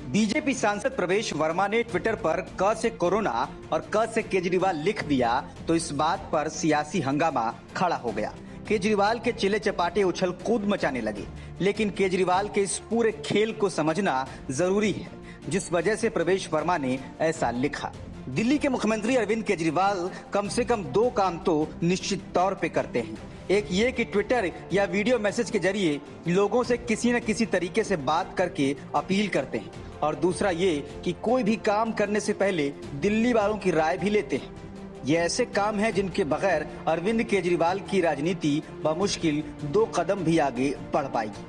BJP सांसद प्रवेश वर्मा ने ट्विटर पर क से कोरोना और क से केजरीवाल लिख दिया तो इस बात पर सियासी हंगामा खड़ा हो गया। केजरीवाल के चिल्ले चपाटे उछल कूद मचाने लगे, लेकिन केजरीवाल के इस पूरे खेल को समझना जरूरी है, जिस वजह से प्रवेश वर्मा ने ऐसा लिखा। दिल्ली के मुख्यमंत्री अरविंद केजरीवाल कम से कम दो काम तो निश्चित तौर पे करते हैं। एक ये कि ट्विटर या वीडियो मैसेज के जरिए लोगों से किसी न किसी तरीके से बात करके अपील करते हैं, और दूसरा ये कि कोई भी काम करने से पहले दिल्ली वालों की राय भी लेते हैं। ये ऐसे काम हैं जिनके बगैर अरविंद केजरीवाल की राजनीति बमुश्किल 2 कदम भी आगे बढ़ पाएगी।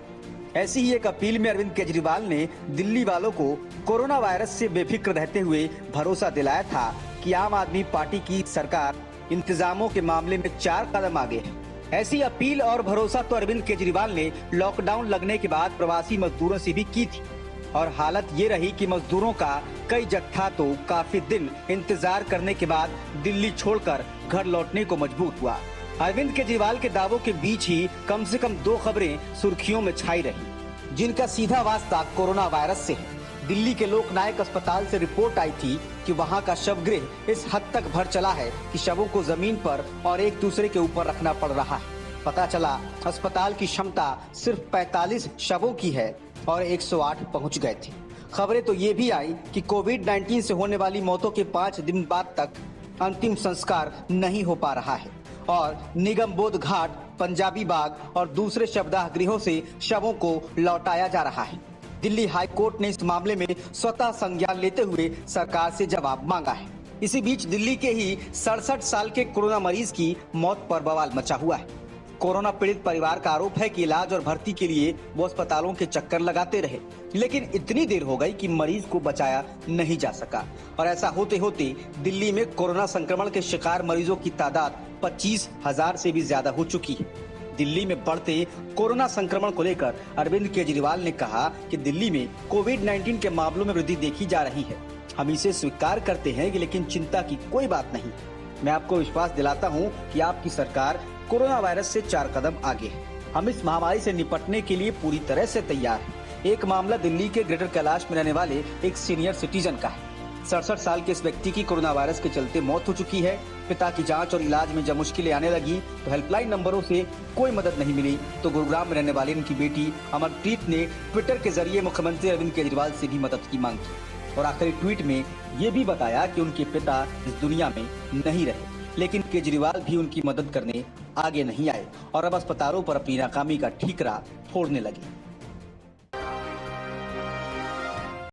ऐसी ही एक अपील में अरविंद केजरीवाल ने दिल्ली वालों को कोरोना वायरस से बेफिक्र रहते हुए भरोसा दिलाया था कि आम आदमी पार्टी की सरकार इंतजामों के मामले में 4 कदम आगे है। ऐसी अपील और भरोसा तो अरविंद केजरीवाल ने लॉकडाउन लगने के बाद प्रवासी मजदूरों से भी की थी, और हालत ये रही कि मजदूरों का कई जत्था तो काफी दिन इंतजार करने के बाद दिल्ली छोड़कर घर लौटने को मजबूर हुआ। अरविंद केजरीवाल के दावों के बीच ही कम से कम 2 खबरें सुर्खियों में छाई रही, जिनका सीधा वास्ता कोरोना वायरस से है। दिल्ली के लोकनायक अस्पताल से रिपोर्ट आई थी कि वहां का शवगृह इस हद तक भर चला है कि शवों को जमीन पर और एक दूसरे के ऊपर रखना पड़ रहा है। पता चला अस्पताल की क्षमता सिर्फ 45 शवों की है और 108 पहुंच गए थे। खबरें तो ये भी आई कि कोविड-19 से होने वाली मौतों के 5 दिन बाद तक अंतिम संस्कार नहीं हो पा रहा है, और निगम बोध घाट, पंजाबी बाग और दूसरे शवदाह गृहों से शवों को लौटाया जा रहा है। दिल्ली हाई कोर्ट ने इस मामले में स्वतः संज्ञान लेते हुए सरकार से जवाब मांगा है। इसी बीच दिल्ली के ही 67 साल के कोरोना मरीज की मौत पर बवाल मचा हुआ है। कोरोना पीड़ित परिवार का आरोप है कि इलाज और भर्ती के लिए वो अस्पतालों के चक्कर लगाते रहे, लेकिन इतनी देर हो गई कि मरीज को बचाया नहीं जा सका, और ऐसा होते होते दिल्ली में कोरोना संक्रमण के शिकार मरीजों की तादाद 25,000 से भी ज्यादा हो चुकी है। दिल्ली में बढ़ते कोरोना संक्रमण को लेकर अरविंद केजरीवाल ने कहा कि दिल्ली में कोविड-19 के मामलों में वृद्धि देखी जा रही है। हम इसे स्वीकार करते हैं कि लेकिन चिंता की कोई बात नहीं। मैं आपको विश्वास दिलाता हूं कि आपकी सरकार कोरोना वायरस से 4 कदम आगे है। हम इस महामारी से निपटने के लिए पूरी तरह से तैयार हैं। एक मामला दिल्ली के ग्रेटर कैलाश में रहने वाले एक सीनियर सिटीजन का है। 67 साल के इस व्यक्ति की कोरोना वायरस के चलते मौत हो चुकी है। पिता की जांच और इलाज में जब मुश्किलें आने लगी तो हेल्पलाइन नंबरों से कोई मदद नहीं मिली, तो गुरुग्राम में रहने वाली इनकी बेटी अमरप्रीत ने ट्विटर के जरिए मुख्यमंत्री अरविंद केजरीवाल से भी मदद की मांग की, और आखिरी ट्वीट में ये भी बताया कि उनके पिता इस दुनिया में नहीं रहे, लेकिन केजरीवाल भी उनकी मदद करने आगे नहीं आए और अब अस्पतालों पर अपनी नाकामी का ठीकरा फोड़ने लगे।